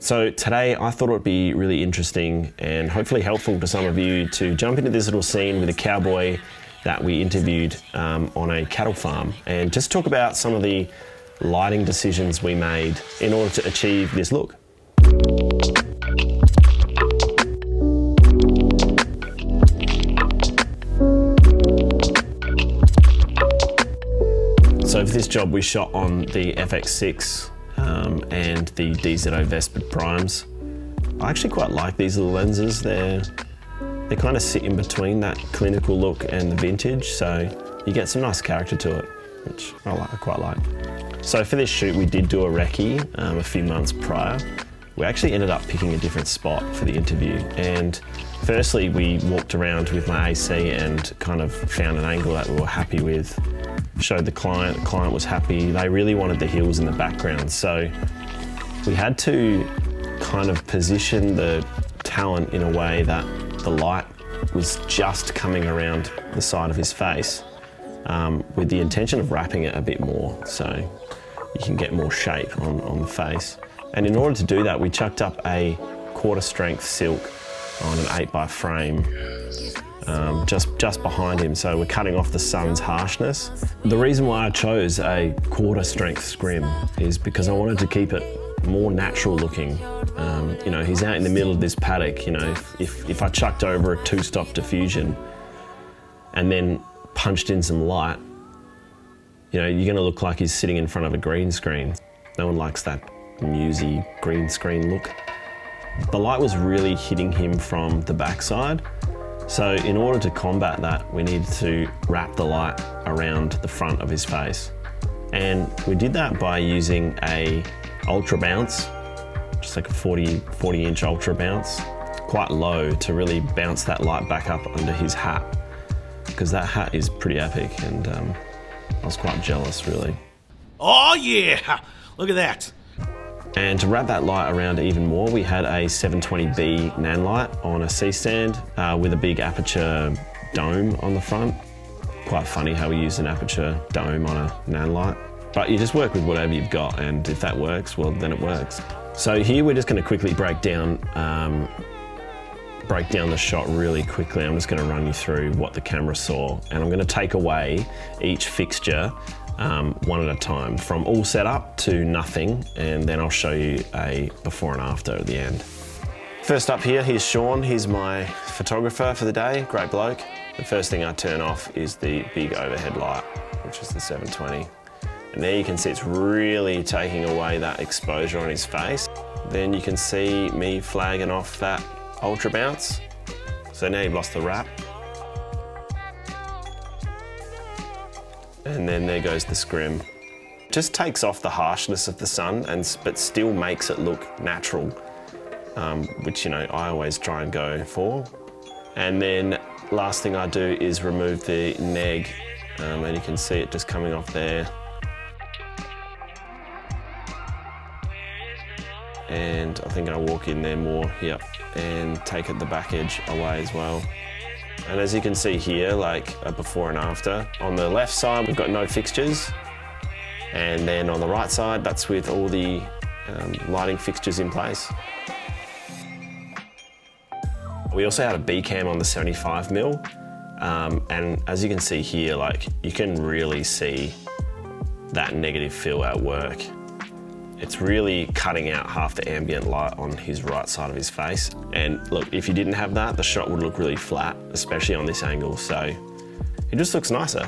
So today I thought it would be really interesting and hopefully helpful to some of you to jump into this little scene with a cowboy that we interviewed on a cattle farm and just talk about some of the lighting decisions we made in order to achieve this look. So for this job we shot on the FX6 and the DZO Vespid primes. I actually quite like these little lenses. They kind of sit in between that clinical look and the vintage, so you get some nice character to it, which I quite like. So for this shoot we did do a recce a few months prior. We actually ended up picking a different spot for the interview, and firstly we walked around with my AC and kind of found an angle that we were happy with. Showed the client was happy. They really wanted the hills in the background, so we had to kind of position the talent in a way that the light was just coming around the side of his face with the intention of wrapping it a bit more so you can get more shape on the face. And in order to do that, we chucked up a 1/4 strength silk on an 8x frame just behind him, so we're cutting off the sun's harshness. The reason why I chose a 1/4 strength scrim is because I wanted to keep it more natural looking. You know, he's out in the middle of this paddock. You know, if I chucked over a 2-stop diffusion and then punched in some light, you know, you're gonna look like he's sitting in front of a green screen. No one likes that musy green screen look. The light was really hitting him from the backside. So in order to combat that, we needed to wrap the light around the front of his face. And we did that by using a Ultrabounce, just like a 40-inch Ultrabounce, quite low to really bounce that light back up under his hat, because that hat is pretty epic, and I was quite jealous, really. Oh yeah, look at that. And to wrap that light around even more, we had a 720B Nanlite on a C-stand with a big Aputure dome on the front. Quite funny how we used an Aputure dome on a Nanlite. But you just work with whatever you've got, and if that works, well, then it works. So here we're just going to quickly break down the shot really quickly. I'm just going to run you through what the camera saw, and I'm going to take away each fixture one at a time, from all set up to nothing, and then I'll show you a before and after at the end. First up here, here's Sean. He's my photographer for the day, great bloke. The first thing I turn off is the big overhead light, which is the 720. And there you can see it's really taking away that exposure on his face. Then you can see me flagging off that Ultrabounce. So now you've lost the wrap. And then there goes the scrim. Just takes off the harshness of the sun, but still makes it look natural, which, you know, I always try and go for. And then last thing I do is remove the neg, and you can see it just coming off there. And I think I walk in there more, yep, and take the back edge away as well. And as you can see here, like a before and after. On the left side, we've got no fixtures. And then on the right side, that's with all the lighting fixtures in place. We also had a B cam on the 75mm. And as you can see here, like you can really see that negative fill at work. It's really cutting out half the ambient light on his right side of his face. And look, if you didn't have that, the shot would look really flat, especially on this angle, so it just looks nicer.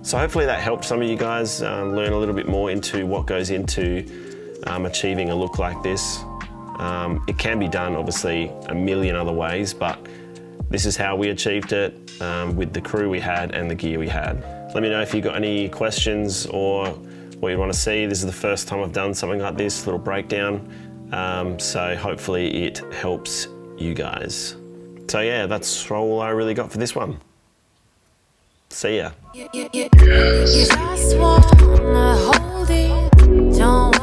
So hopefully that helped some of you guys learn a little bit more into what goes into achieving a look like this. It can be done, obviously, a million other ways, but this is how we achieved it with the crew we had and the gear we had. Let me know if you've got any questions or what you want to see. This is the first time I've done something like this, little breakdown. So hopefully it helps you guys. So yeah, that's all I really got for this one. See ya. You just wanna hold it, don't